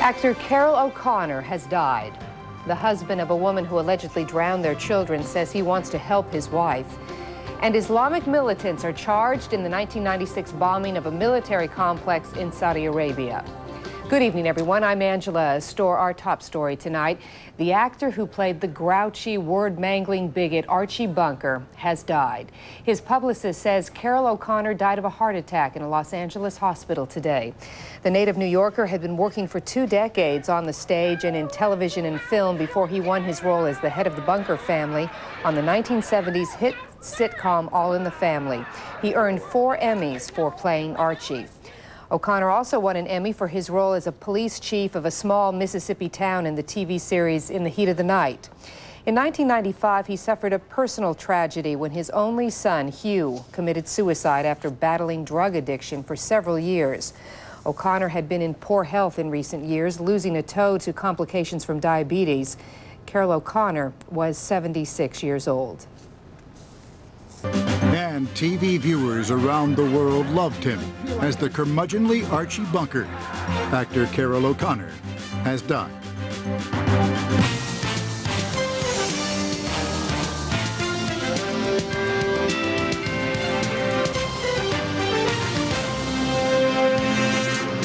Actor Carroll O'Connor has died. The husband of a woman who allegedly drowned their children says he wants to help his wife. And Islamic militants are charged in the 1996 bombing of a military complex in Saudi Arabia. Good evening, everyone. I'm Angela. Our top story tonight. The actor who played the grouchy, word-mangling bigot Archie Bunker has died. His publicist says Carroll O'Connor died of a heart attack in a Los Angeles hospital today. The native New Yorker had been working for 2 decades on the stage and in television and film before he won his role as the head of the Bunker family on the 1970s hit sitcom All in the Family. He earned 4 Emmys for playing Archie. O'Connor also won an Emmy for his role as a police chief of a small Mississippi town in the TV series In the Heat of the Night. In 1995, he suffered a personal tragedy when his only son, Hugh, committed suicide after battling drug addiction for several years. O'Connor had been in poor health in recent years, losing a toe to complications from diabetes. Carroll O'Connor was 76 years old. And TV viewers around the world loved him as the curmudgeonly Archie Bunker. Actor Carroll O'Connor has died.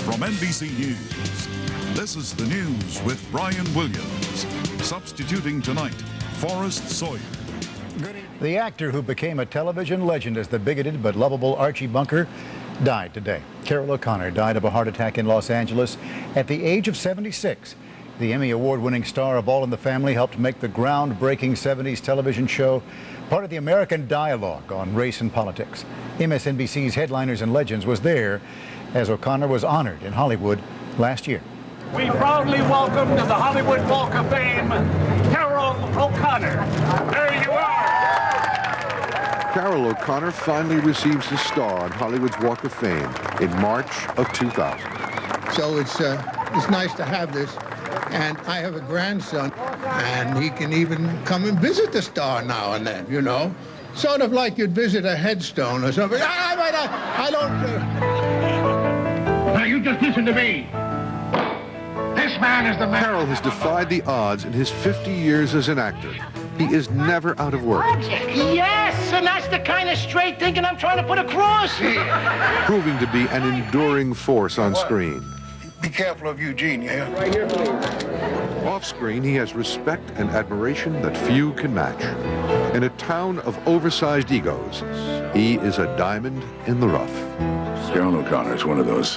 From NBC News, this is the news with Brian Williams. Substituting tonight, Forrest Sawyer. The actor who became a television legend as the bigoted but lovable Archie Bunker died today. Carroll O'Connor died of a heart attack in Los Angeles at the age of 76. The Emmy Award-winning star of All in the Family helped make the groundbreaking 70s television show part of the American dialogue on race and politics. MSNBC's Headliners and Legends was there as O'Connor was honored in Hollywood last year. We proudly welcome to the Hollywood Walk of Fame, Carroll O'Connor. There you are. Carroll O'Connor finally receives his star on Hollywood's Walk of Fame in March of 2000. So it's nice to have this, and I have a grandson, and he can even come and visit the star now and then, you know. Sort of like you'd visit a headstone or something. I don't... Now you just listen to me. This man is the man. Carroll has defied the odds in his 50 years as an actor. He is never out of work. Yes, and that's the kind of straight thinking I'm trying to put across. Proving to be an enduring force on screen. Be careful of Eugene, yeah? Right here, please. Off screen, he has respect and admiration that few can match. In a town of oversized egos, he is a diamond in the rough. Carroll O'Connor is one of those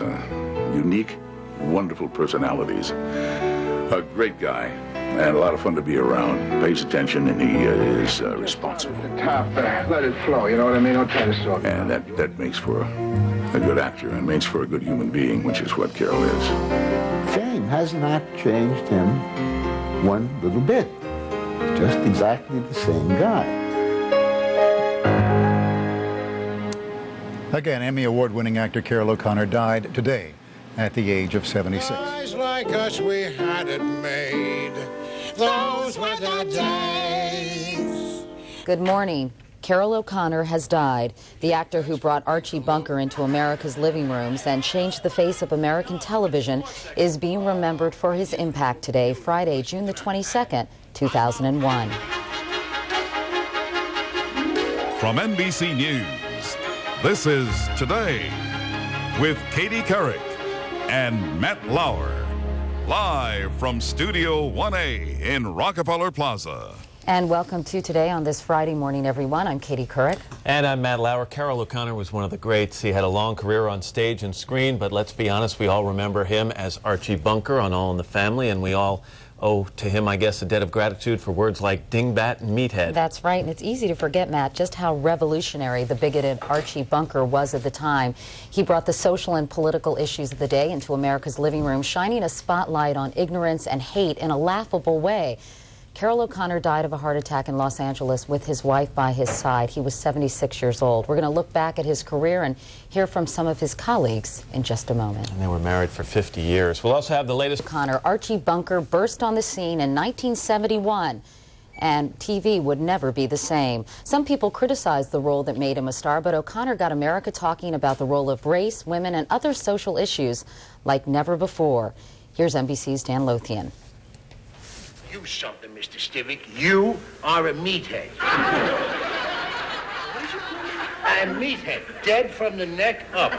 unique, wonderful personalities. A great guy, and a lot of fun to be around. Pays attention, and he is responsible. Top, let it flow, you know what I mean? Don't try to stalk. And that makes for a good actor, and makes for a good human being, which is what Carroll is. Fame has not changed him one little bit. Just exactly the same guy. Again, Emmy Award-winning actor Carroll O'Connor died today at the age of 76. Guys like us, we had it made. Those were the days. Good morning. Carroll O'Connor has died. The actor who brought Archie Bunker into America's living rooms and changed the face of American television is being remembered for his impact today, Friday, June the 22nd, 2001. From NBC News, this is Today with Katie Couric and Matt Lauer, live from Studio 1A in Rockefeller Plaza. And welcome to Today on this Friday morning, everyone. I'm Katie Couric. And I'm Matt Lauer. Carroll O'Connor was one of the greats. He had a long career on stage and screen, but let's be honest, we all remember him as Archie Bunker on All in the Family, and we all owe to him, I guess, a debt of gratitude for words like dingbat and meathead. That's right, and it's easy to forget, Matt, just how revolutionary the bigoted Archie Bunker was at the time. He brought the social and political issues of the day into America's living room, shining a spotlight on ignorance and hate in a laughable way. Carroll O'Connor died of a heart attack in Los Angeles with his wife by his side. He was 76 years old. We're going to look back at his career and hear from some of his colleagues in just a moment. And they were married for 50 years. We'll also have the latest. O'Connor, Archie Bunker burst on the scene in 1971. And TV would never be the same. Some people criticized the role that made him a star, but O'Connor got America talking about the role of race, women, and other social issues like never before. Here's NBC's Dan Lothian. You something, Mr. Stivic. You are a meathead. A meathead, dead from the neck up.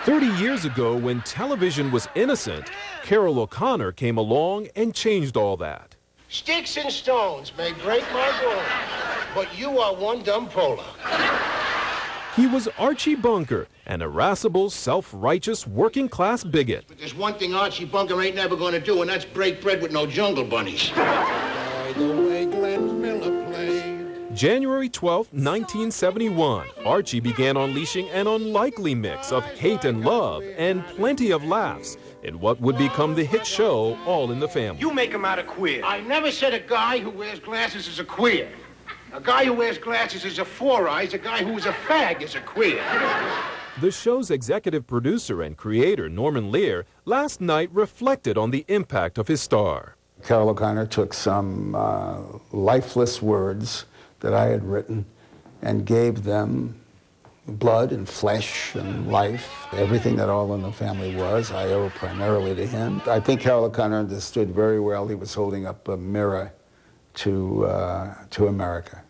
30 years ago, when television was innocent, Carroll O'Connor came along and changed all that. Sticks and stones may break my bones, but you are one dumb polo. He was Archie Bunker, an irascible, self-righteous, working-class bigot. But there's one thing Archie Bunker ain't never going to do, and that's break bread with no jungle bunnies. By the way Glenn Miller played. January 12, 1971, Archie began unleashing an unlikely mix of hate and love and plenty of laughs in what would become the hit show All in the Family. You make him out a queer. I never said a guy who wears glasses is a queer. A guy who wears glasses is a four-eyes. A guy who is a fag is a queer. The show's executive producer and creator, Norman Lear, last night reflected on the impact of his star. Carroll O'Connor took some lifeless words that I had written and gave them blood and flesh and life. Everything that All in the Family was, I owe primarily to him. I think Carroll O'Connor understood very well. He was holding up a mirror to America.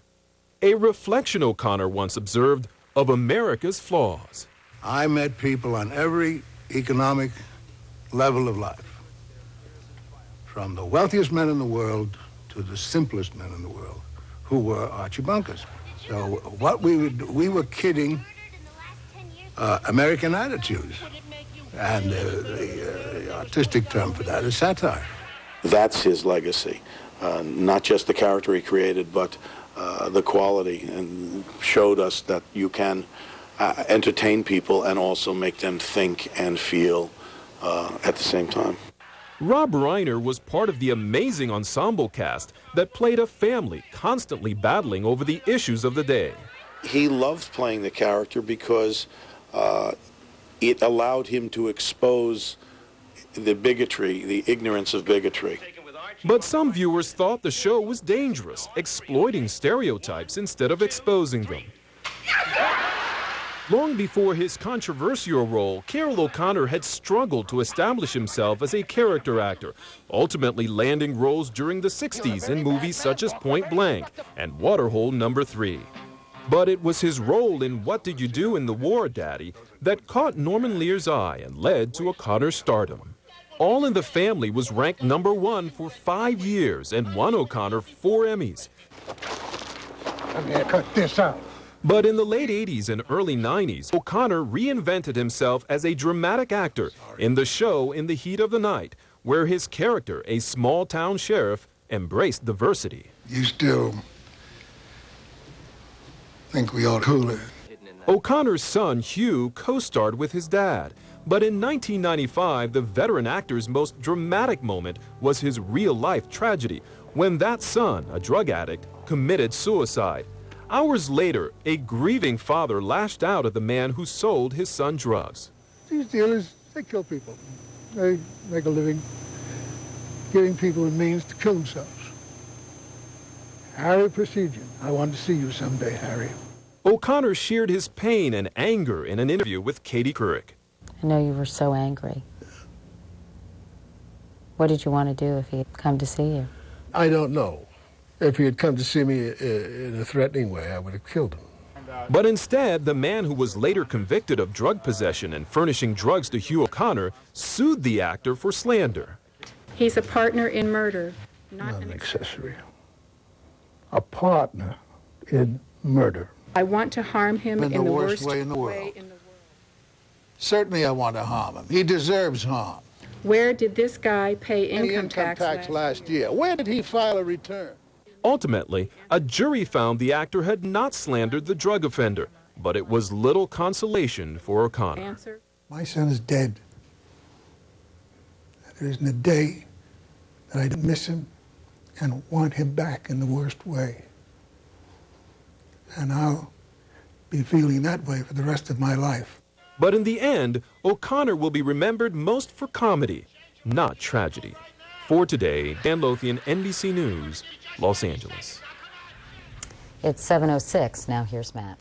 A reflection, O'Connor once observed, of America's flaws. I met people on every economic level of life, from the wealthiest men in the world to the simplest men in the world, who were Archie Bunkers. So what we were kidding American attitudes, and the artistic term for that is satire. That's his legacy, not just the character he created, but the quality, and showed us that you can entertain people and also make them think and feel at the same time. Rob Reiner was part of the amazing ensemble cast that played a family constantly battling over the issues of the day. He loved playing the character because it allowed him to expose the bigotry, the ignorance of bigotry. But some viewers thought the show was dangerous, exploiting stereotypes instead of exposing them. Long before his controversial role, Carroll O'Connor had struggled to establish himself as a character actor, ultimately landing roles during the 60s in movies such as Point Blank and Waterhole No. 3. But it was his role in What Did You Do in the War, Daddy that caught Norman Lear's eye and led to O'Connor's stardom. All in the Family was ranked #1 for 5 years and won O'Connor 4 Emmys. I'm gonna cut this out. But in the late 80s and early 90s, O'Connor reinvented himself as a dramatic actor in the show In the Heat of the Night, where his character, a small-town sheriff, embraced diversity. You still think we ought to cool it? O'Connor's son, Hugh, co-starred with his dad. But in 1995, the veteran actor's most dramatic moment was his real-life tragedy, when that son, a drug addict, committed suicide. Hours later, a grieving father lashed out at the man who sold his son drugs. These dealers, they kill people. They make a living giving people the means to kill themselves. Harry Prestigian, I want to see you someday, Harry. O'Connor shared his pain and anger in an interview with Katie Couric. I know you were so angry. What did you want to do if he'd come to see you? I don't know. If he had come to see me in a threatening way, I would have killed him. But instead, the man who was later convicted of drug possession and furnishing drugs to Hugh O'Connor sued the actor for slander. He's a partner in murder. Not an accessory. A partner in murder. I want to harm him in the worst way in the world. Certainly I want to harm him. He deserves harm. Where did this guy pay income tax last year? Where did he file a return? Ultimately, a jury found the actor had not slandered the drug offender, but it was little consolation for O'Connor. Answer. My son is dead. There isn't a day that I don't miss him and want him back in the worst way. And I'll be feeling that way for the rest of my life. But in the end, O'Connor will be remembered most for comedy, not tragedy. For Today, Dan Lothian, NBC News, Los Angeles. It's 7:06. Now here's Matt.